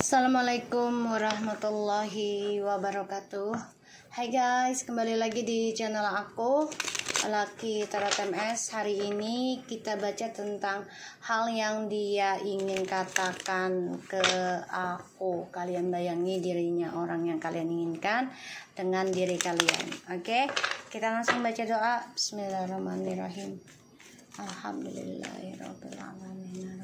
Assalamualaikum warahmatullahi wabarakatuh. Hai guys, kembali lagi di channel aku, Laki Tarot MS. Hari ini kita baca tentang hal yang dia ingin katakan ke aku. Kalian bayangi dirinya orang yang kalian inginkan dengan diri kalian. Oke, kita langsung baca doa. Bismillahirrahmanirrahim. Alhamdulillahirabbil alamin.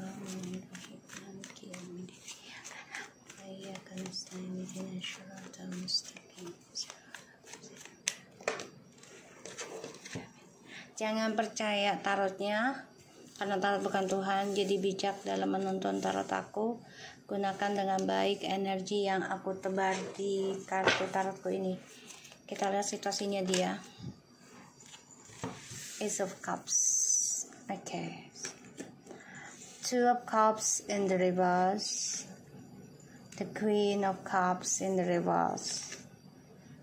Jangan percaya tarotnya, karena tarot bukan Tuhan. Jadi bijak dalam menonton tarot aku. Gunakan dengan baik energi yang aku tebar di kartu tarotku ini. Kita lihat situasinya dia. Ace of Cups. Okay. Two of Cups in the reverse. The Queen of Cups in the reverse.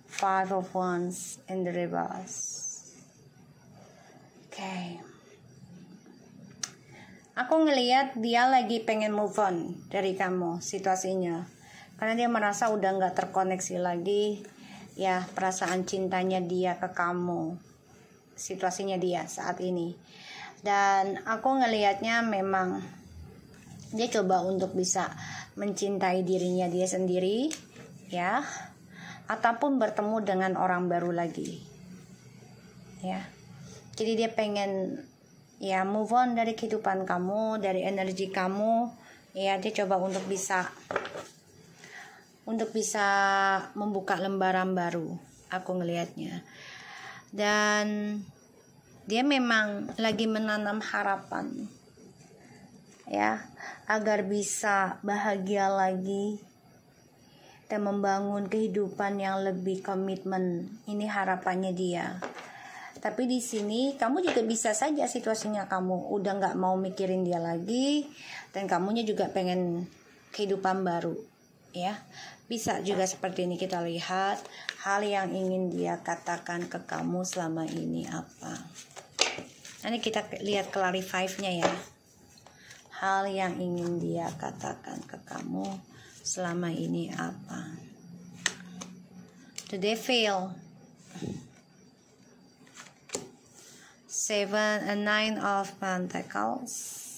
Five of Wands in the reverse. Okay. Aku ngelihat dia lagi pengen move on dari kamu situasinya. Karena dia merasa udah gak terkoneksi lagi. Ya, perasaan cintanya dia ke kamu. Situasinya dia saat ini. Dan aku ngelihatnya memang dia coba untuk bisa mencintai dirinya dia sendiri, ya, ataupun bertemu dengan orang baru lagi, ya. Jadi dia pengen ya move on dari kehidupan kamu, dari energi kamu, ya. Dia coba untuk bisa membuka lembaran baru. Aku ngelihatnya, dan dia memang lagi menanam harapan, ya, agar bisa bahagia lagi dan membangun kehidupan yang lebih komitmen. Ini harapannya dia. Tapi di sini kamu juga bisa saja situasinya kamu udah nggak mau mikirin dia lagi, dan kamunya juga pengen kehidupan baru, ya. Bisa juga seperti ini. Kita lihat hal yang ingin dia katakan ke kamu selama ini apa. Nanti kita lihat clarify-nya ya. Hal yang ingin dia katakan ke kamu selama ini apa. The Devil. Seven and Nine of Pentacles.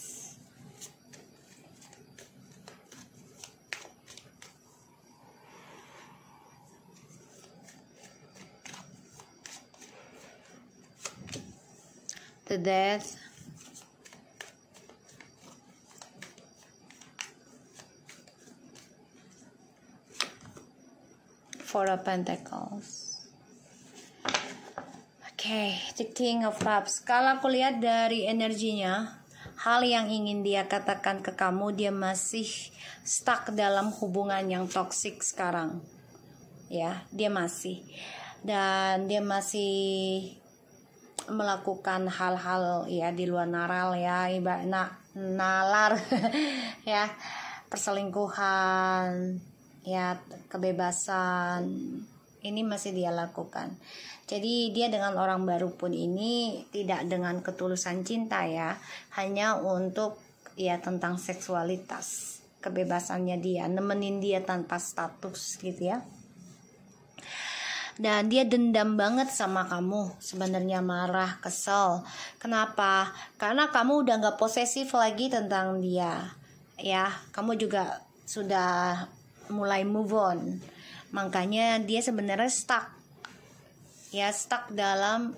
The Death. Four of Pentacles. Okay, the King of Cups. Kalau aku lihat dari energinya, hal yang ingin dia katakan ke kamu, dia masih stuck dalam hubungan yang toksik sekarang. Ya, dia masih. Dan dia masih melakukan hal-hal ya di luar nalar ya, nalar ya, perselingkuhan, ya, kebebasan. Ini masih dia lakukan. Jadi dia dengan orang baru pun ini tidak dengan ketulusan cinta ya, hanya untuk ya tentang seksualitas, kebebasannya dia, nemenin dia tanpa status gitu ya. Dan dia dendam banget sama kamu, sebenarnya marah, kesel. Kenapa? Karena kamu udah gak posesif lagi tentang dia, ya. Kamu juga sudah mulai move on. Makanya dia sebenarnya stuck, ya, stuck dalam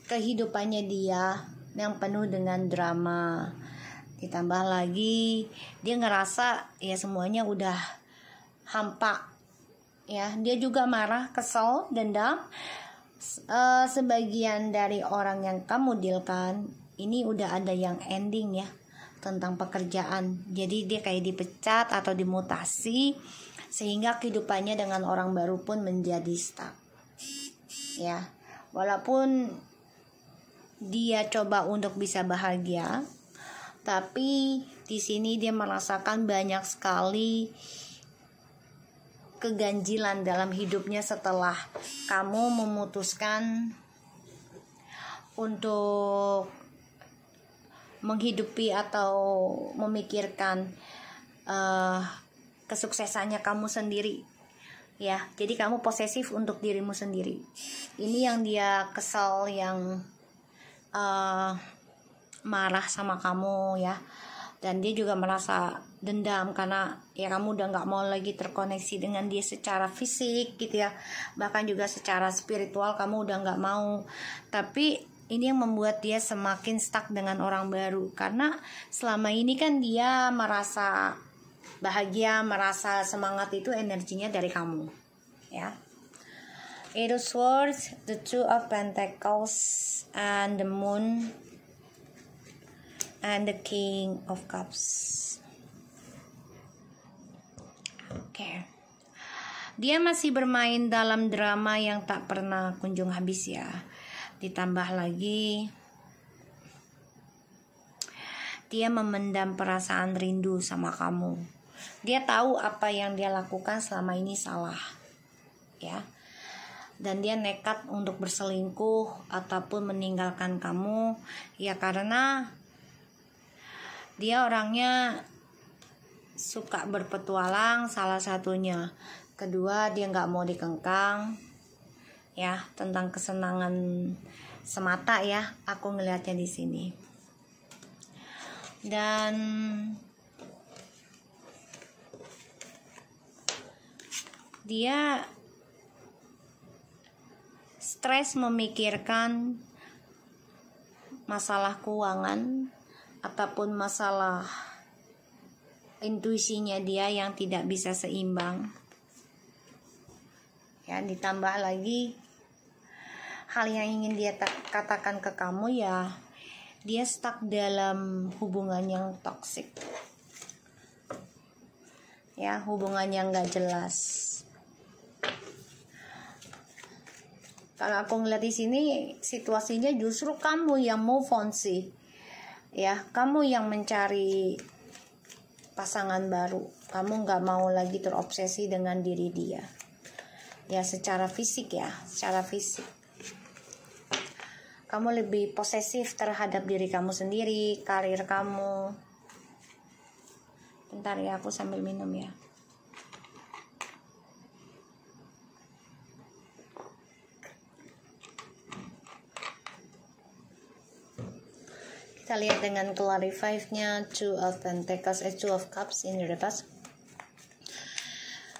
kehidupannya dia yang penuh dengan drama. Ditambah lagi dia ngerasa ya semuanya udah hampa. Ya, dia juga marah, kesel, dendam. Sebagian dari orang yang kamu dealkan ini udah ada yang ending ya, tentang pekerjaan. Jadi dia kayak dipecat atau dimutasi, sehingga kehidupannya dengan orang baru pun menjadi stuck. Ya, walaupun dia coba untuk bisa bahagia, tapi di sini dia merasakan banyak sekali keganjilan dalam hidupnya setelah kamu memutuskan untuk menghidupi atau memikirkan kesuksesannya kamu sendiri. Ya, jadi kamu posesif untuk dirimu sendiri. Ini yang dia kesal, yang marah sama kamu ya. Dan dia juga merasa dendam karena ya kamu udah gak mau lagi terkoneksi dengan dia secara fisik gitu ya. Bahkan juga secara spiritual kamu udah gak mau. Tapi ini yang membuat dia semakin stuck dengan orang baru. Karena selama ini kan dia merasa bahagia, merasa semangat itu energinya dari kamu ya. Eight of Swords, the Two of Pentacles, and the Moon, and the King of Cups. Oke. Dia masih bermain dalam drama yang tak pernah kunjung habis ya. Ditambah lagi dia memendam perasaan rindu sama kamu. Dia tahu apa yang dia lakukan selama ini salah. Ya. Dan dia nekat untuk berselingkuh ataupun meninggalkan kamu ya karena dia orangnya suka berpetualang, salah satunya. Kedua, dia nggak mau dikengkang ya, tentang kesenangan semata ya, aku ngelihatnya di sini. Dan dia stres memikirkan masalah keuangan ataupun masalah intuisinya dia yang tidak bisa seimbang. Ya, ditambah lagi hal yang ingin dia katakan ke kamu ya, dia stuck dalam hubungan yang toksik. Ya, hubungan yang gak jelas. Kalau aku ngeliat di sini situasinya justru kamu yang move on sih. Ya, kamu yang mencari pasangan baru. Kamu gak mau lagi terobsesi dengan diri dia. Ya, secara fisik ya, secara fisik. Kamu lebih posesif terhadap diri kamu sendiri, karir kamu. Bentar ya, aku sambil minum ya. Kita lihat dengan clarify-nya Two of Pentacles, Two of Cups in reverse.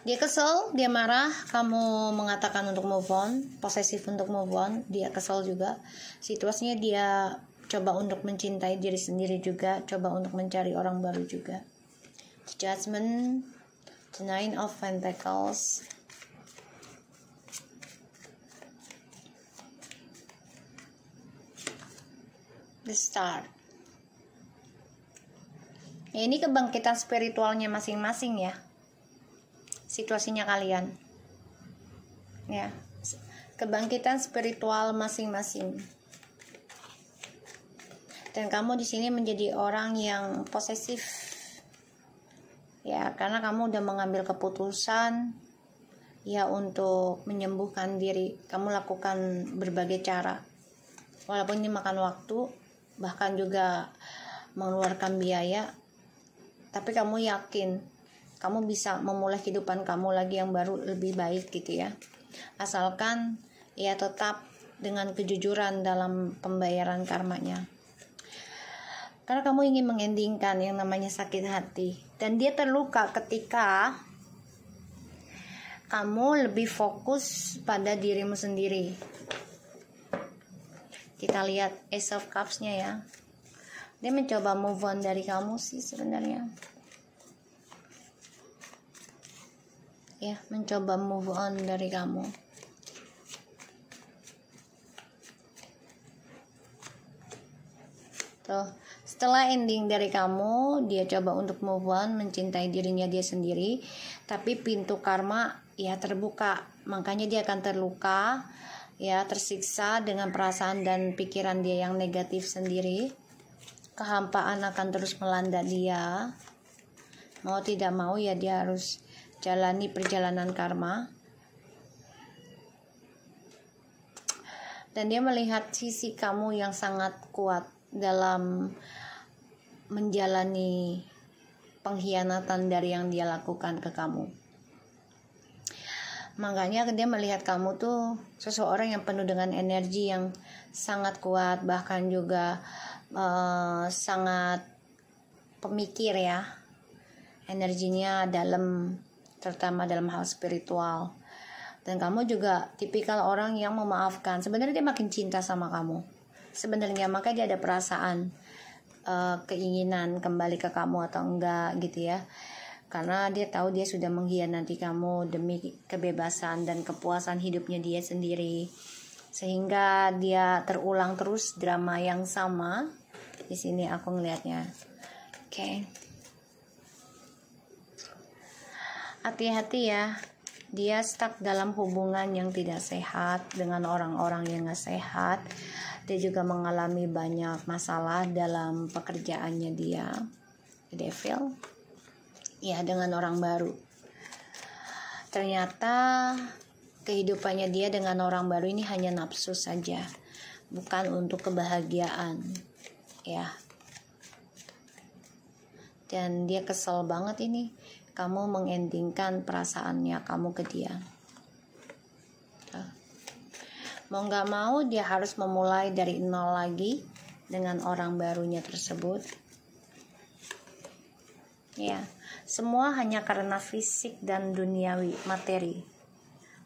Dia kesel, dia marah, kamu mengatakan untuk move on, posesif untuk move on, dia kesel juga. Situasinya dia coba untuk mencintai diri sendiri juga, coba untuk mencari orang baru juga. The Judgment, the Nine of Pentacles. The Star. Ya, ini kebangkitan spiritualnya masing-masing ya. Situasinya kalian. Ya. Kebangkitan spiritual masing-masing. Dan kamu di sini menjadi orang yang posesif. Ya, karena kamu udah mengambil keputusan ya untuk menyembuhkan diri. Kamu lakukan berbagai cara. Walaupun ini makan waktu, bahkan juga mengeluarkan biaya, tapi kamu yakin kamu bisa memulai kehidupan kamu lagi yang baru lebih baik gitu ya. Asalkan ya tetap dengan kejujuran dalam pembayaran karmanya. Karena kamu ingin mengendingkan yang namanya sakit hati. Dan dia terluka ketika kamu lebih fokus pada dirimu sendiri. Kita lihat Ace of Cups-nya ya. Dia mencoba move on dari kamu sih sebenarnya. Ya, mencoba move on dari kamu. Tuh, setelah ending dari kamu, dia coba untuk move on, mencintai dirinya dia sendiri. Tapi pintu karma ya terbuka, makanya dia akan terluka, ya tersiksa dengan perasaan dan pikiran dia yang negatif sendiri. Kehampaan akan terus melanda dia. Mau tidak mau ya dia harus jalani perjalanan karma. Dan dia melihat sisi kamu yang sangat kuat dalam menjalani pengkhianatan dari yang dia lakukan ke kamu. Makanya dia melihat kamu tuh seseorang yang penuh dengan energi yang sangat kuat, bahkan juga sangat pemikir ya. Energinya dalam, terutama dalam hal spiritual. Dan kamu juga tipikal orang yang memaafkan. Sebenarnya dia makin cinta sama kamu. Sebenarnya makanya dia ada perasaan keinginan kembali ke kamu atau enggak gitu ya. Karena dia tahu dia sudah mengkhianati kamu demi kebebasan dan kepuasan hidupnya dia sendiri. Sehingga dia terulang terus drama yang sama. Di sini aku ngelihatnya. Oke. Hati-hati ya. Dia stuck dalam hubungan yang tidak sehat dengan orang-orang yang gak sehat. Dia juga mengalami banyak masalah dalam pekerjaannya dia. Devil. Ya, dengan orang baru. Ternyata kehidupannya dia dengan orang baru ini hanya nafsu saja. Bukan untuk kebahagiaan. Ya. Dan dia kesel banget ini. Kamu mengendingkan perasaannya kamu ke dia. Mau gak mau dia harus memulai dari nol lagi dengan orang barunya tersebut. Ya, semua hanya karena fisik dan duniawi, materi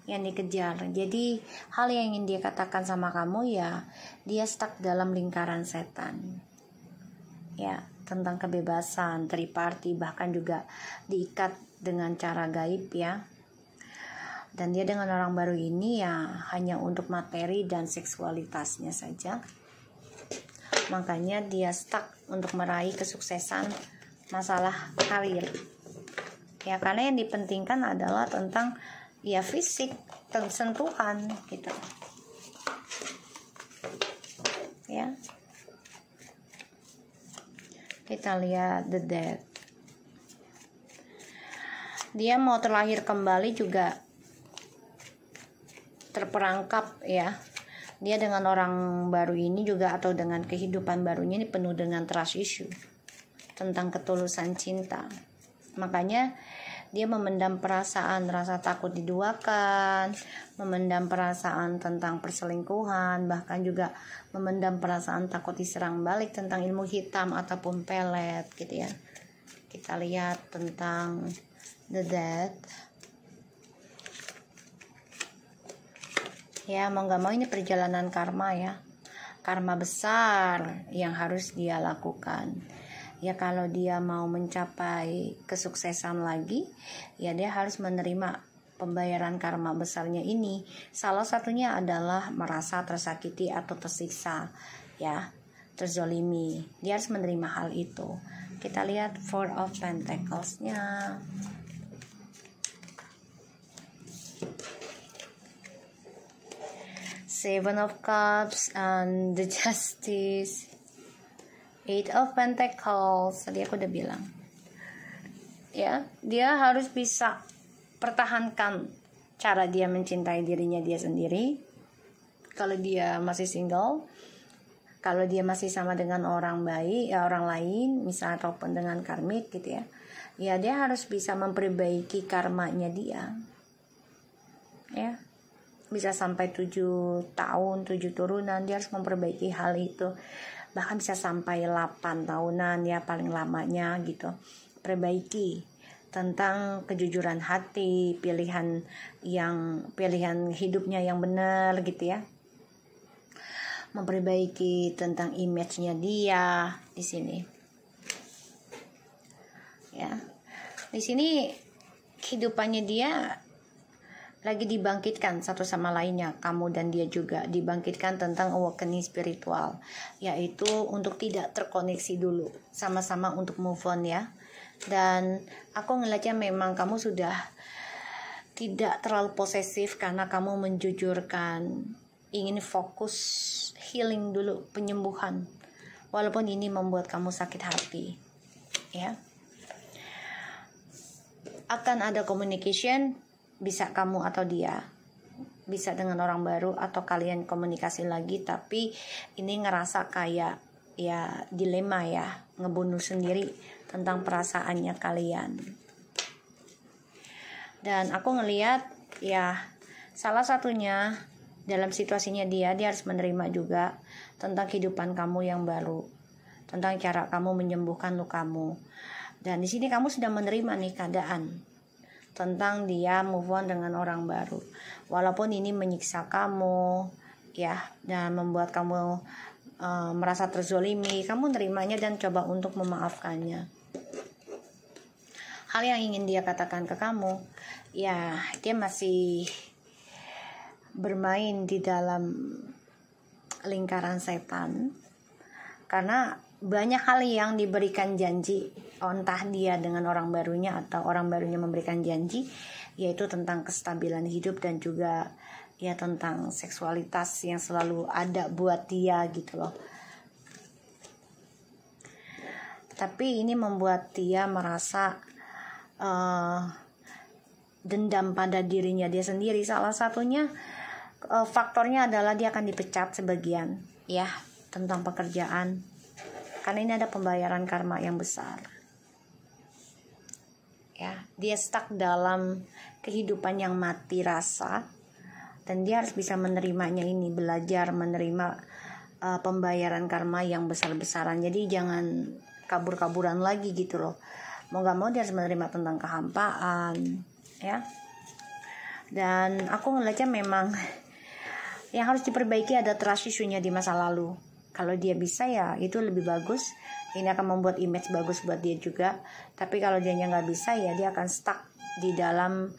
yang dikejar. Jadi hal yang ingin dia katakan sama kamu ya, dia stuck dalam lingkaran setan. Ya, tentang kebebasan, triparty, bahkan juga diikat dengan cara gaib ya. Dan dia dengan orang baru ini ya hanya untuk materi dan seksualitasnya saja. Makanya dia stuck untuk meraih kesuksesan masalah karir. Ya, karena yang dipentingkan adalah tentang ya fisik, tentang sentuhan gitu. Ya. Kita lihat the death. Dia mau terlahir kembali juga terperangkap ya. Dia dengan orang baru ini juga atau dengan kehidupan barunya ini penuh dengan trust issue tentang ketulusan cinta. Makanya dia memendam perasaan rasa takut diduakan, memendam perasaan tentang perselingkuhan, bahkan juga memendam perasaan takut diserang balik tentang ilmu hitam ataupun pelet gitu ya. Kita lihat tentang the death. Ya, mau gak mau ini perjalanan karma ya. Karma besar yang harus dia lakukan. Ya, kalau dia mau mencapai kesuksesan lagi, ya dia harus menerima pembayaran karma besarnya ini. Salah satunya adalah merasa tersakiti atau tersiksa, ya, terzolimi. Dia harus menerima hal itu. Kita lihat Four of Pentacles-nya. Seven of Cups and the Justice. Eight of Pentacles, tadi aku udah bilang. Ya, dia harus bisa pertahankan cara dia mencintai dirinya dia sendiri. Kalau dia masih single, kalau dia masih sama dengan orang baik, ya orang lain, misalnya ataupun dengan karmik gitu ya. Ya, dia harus bisa memperbaiki karmanya dia. Ya. Bisa sampai 7 tahun, 7 turunan, dia harus memperbaiki hal itu. Bahkan bisa sampai 8 tahunan ya paling lamanya gitu. Perbaiki tentang kejujuran hati, pilihan hidupnya yang benar gitu ya. Memperbaiki tentang image-nya dia di sini. Ya. Di sini kehidupannya dia lagi dibangkitkan satu sama lainnya, kamu dan dia juga dibangkitkan tentang awakening spiritual, yaitu untuk tidak terkoneksi dulu, sama-sama untuk move on ya. Dan aku ngeliatnya memang kamu sudah tidak terlalu posesif karena kamu menjujurkan ingin fokus healing dulu, penyembuhan, walaupun ini membuat kamu sakit hati ya. Akan ada communication, bisa kamu atau dia, bisa dengan orang baru atau kalian komunikasi lagi, tapi ini ngerasa kayak ya dilema ya, ngebunuh sendiri tentang perasaannya kalian. Dan aku ngelihat ya salah satunya dalam situasinya dia harus menerima juga tentang kehidupan kamu yang baru, tentang cara kamu menyembuhkan lukamu. Dan di sini kamu sudah menerima nih keadaan tentang dia move on dengan orang baru. Walaupun ini menyiksa kamu ya, dan membuat kamu merasa terzolimi, kamu nerimanya dan coba untuk memaafkannya. Hal yang ingin dia katakan ke kamu, ya dia masih bermain di dalam lingkaran setan, karena banyak hal yang diberikan janji, entah dia dengan orang barunya atau orang barunya memberikan janji, yaitu tentang kestabilan hidup dan juga ya tentang seksualitas yang selalu ada buat dia gitu loh. Tapi ini membuat dia merasa dendam pada dirinya dia sendiri. Salah satunya faktornya adalah dia akan dipecat sebagian ya tentang pekerjaan, karena ini ada pembayaran karma yang besar ya. Dia stuck dalam kehidupan yang mati rasa, dan dia harus bisa menerimanya ini, belajar menerima pembayaran karma yang besar-besaran. Jadi jangan kabur-kaburan lagi gitu loh. Mau gak mau dia harus menerima tentang kehampaan ya. Dan aku ngeliatnya memang yang harus diperbaiki ada trust issue-nya di masa lalu. Kalau dia bisa ya itu lebih bagus, ini akan membuat image bagus buat dia juga. Tapi kalau dia nggak bisa ya dia akan stuck di dalam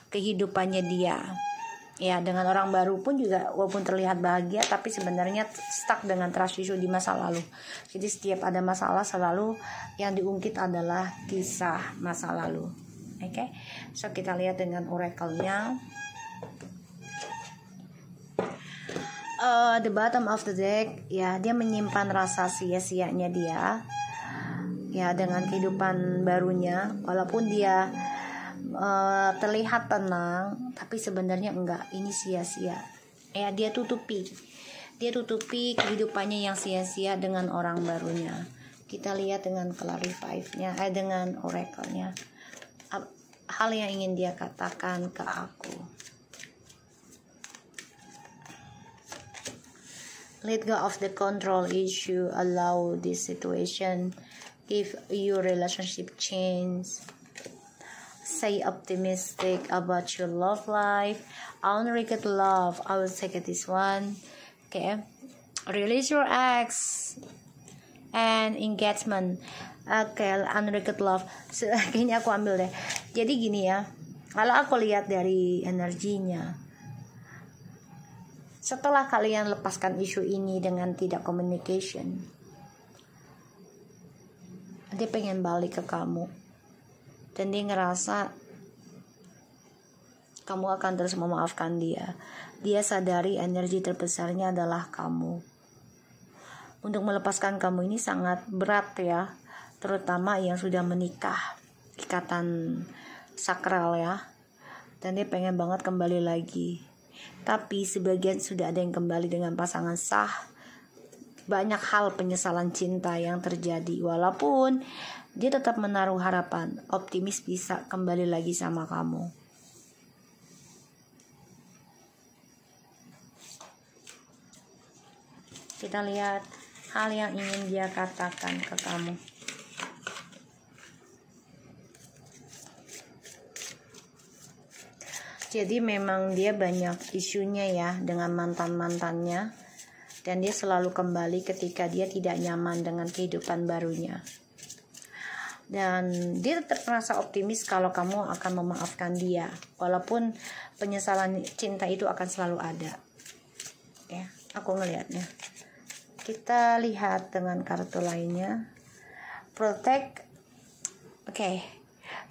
kehidupannya dia ya. Dengan orang baru pun juga walaupun terlihat bahagia, tapi sebenarnya stuck dengan trust issue di masa lalu. Jadi setiap ada masalah selalu yang diungkit adalah kisah masa lalu. Oke, so kita lihat dengan oracle-nya. The bottom of the deck ya, dia menyimpan rasa sia-sianya dia ya dengan kehidupan barunya. Walaupun dia terlihat tenang, tapi sebenarnya enggak, ini sia-sia ya. Dia tutupi kehidupannya yang sia-sia dengan orang barunya. Kita lihat dengan clarify-nya, dengan oracle-nya, hal yang ingin dia katakan ke aku. Let go of the control issue, allow this situation, if your relationship change. Stay optimistic about your love life. Unrequited love, I will take this one. Okay, release your ex and engagement. Okay, unrequited love. So, kayaknya aku ambil deh. Jadi gini ya, kalau aku lihat dari energinya, setelah kalian lepaskan isu ini dengan tidak communication, dia pengen balik ke kamu. Dan dia ngerasa kamu akan terus memaafkan dia. Dia sadari energi terbesarnya adalah kamu. Untuk melepaskan kamu ini sangat berat ya, terutama yang sudah menikah, ikatan sakral ya. Dan dia pengen banget kembali lagi. Tapi sebagian sudah ada yang kembali dengan pasangan sah. Banyak hal penyesalan cinta yang terjadi, walaupun dia tetap menaruh harapan, optimis bisa kembali lagi sama kamu. Kita lihat hal yang ingin dia katakan ke kamu. Jadi memang dia banyak isunya ya dengan mantan-mantannya, dan dia selalu kembali ketika dia tidak nyaman dengan kehidupan barunya. Dan dia tetap merasa optimis kalau kamu akan memaafkan dia, walaupun penyesalan cinta itu akan selalu ada. Ya, aku ngelihatnya. Kita lihat dengan kartu lainnya. Protect. Okay.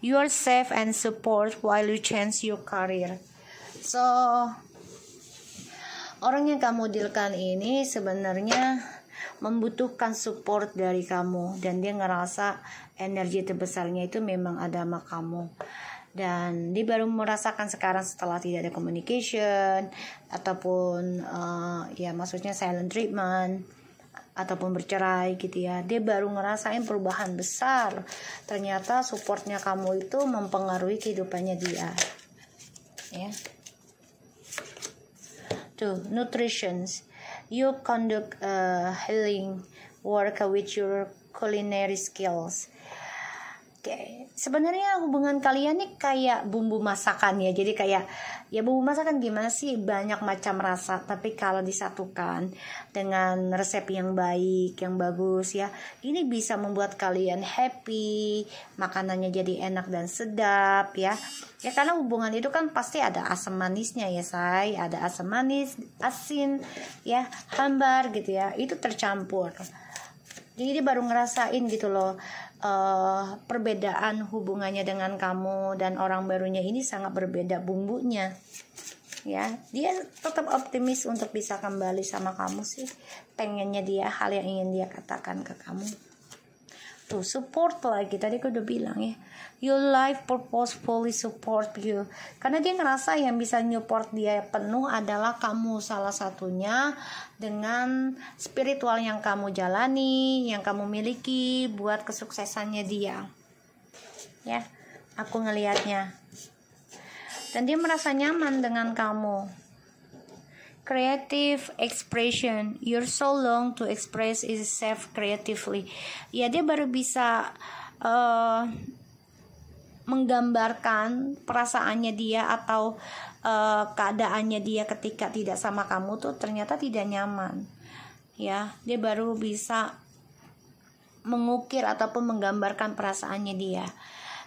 You are safe and support while you change your career. So, orang yang kamu dealkan ini sebenarnya membutuhkan support dari kamu, dan dia ngerasa energi terbesarnya itu memang ada sama kamu. Dan dia baru merasakan sekarang setelah tidak ada communication ataupun ya maksudnya silent treatment. ataupun bercerai gitu ya, dia baru ngerasain perubahan besar. Ternyata supportnya kamu itu mempengaruhi kehidupannya dia. Ya. Tuh, nutrition. You conduct healing work with your culinary skills. Oke, sebenarnya hubungan kalian nih kayak bumbu masakan ya. Jadi kayak ya bumbu masakan gimana sih, banyak macam rasa, tapi kalau disatukan dengan resep yang baik, yang bagus ya, ini bisa membuat kalian happy, makanannya jadi enak dan sedap ya. Ya karena hubungan itu kan pasti ada asam manisnya ya say, ada asam manis, asin ya, hambar gitu ya, itu tercampur. Jadi dia baru ngerasain gitu loh, perbedaan hubungannya dengan kamu dan orang barunya ini sangat berbeda bumbunya. Ya, dia tetap optimis untuk bisa kembali sama kamu sih. Pengennya dia, hal yang ingin dia katakan ke kamu. Tuh, support lagi. Tadi aku udah bilang ya, your life purposefully support you. Karena dia ngerasa yang bisa support dia penuh adalah kamu, salah satunya dengan spiritual yang kamu jalani, yang kamu miliki buat kesuksesannya dia. Ya, aku ngelihatnya. Dan dia merasa nyaman dengan kamu. Creative expression, you're so long to express itself creatively. Ya, dia baru bisa menggambarkan perasaannya dia atau keadaannya dia ketika tidak sama kamu tuh ternyata tidak nyaman. Ya, dia baru bisa mengukir ataupun menggambarkan perasaannya dia.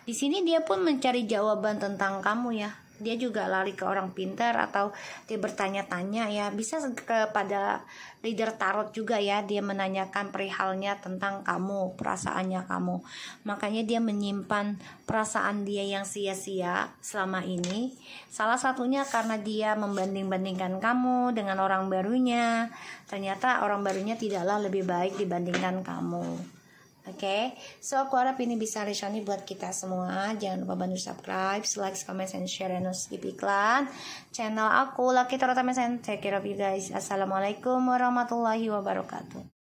Di sini dia pun mencari jawaban tentang kamu ya. Dia juga lari ke orang pintar atau dia bertanya-tanya ya, bisa kepada leader tarot juga ya, dia menanyakan perihalnya tentang kamu, perasaannya kamu. Makanya dia menyimpan perasaan dia yang sia-sia selama ini. Salah satunya karena dia membanding-bandingkan kamu dengan orang barunya. Ternyata orang barunya tidaklah lebih baik dibandingkan kamu. Oke, so aku harap ini bisa resonate buat kita semua. Jangan lupa bantu subscribe, like, comment, and share, dan skip iklan channel aku Lucky Tarot Mesan. Take care of you guys. Assalamualaikum warahmatullahi wabarakatuh.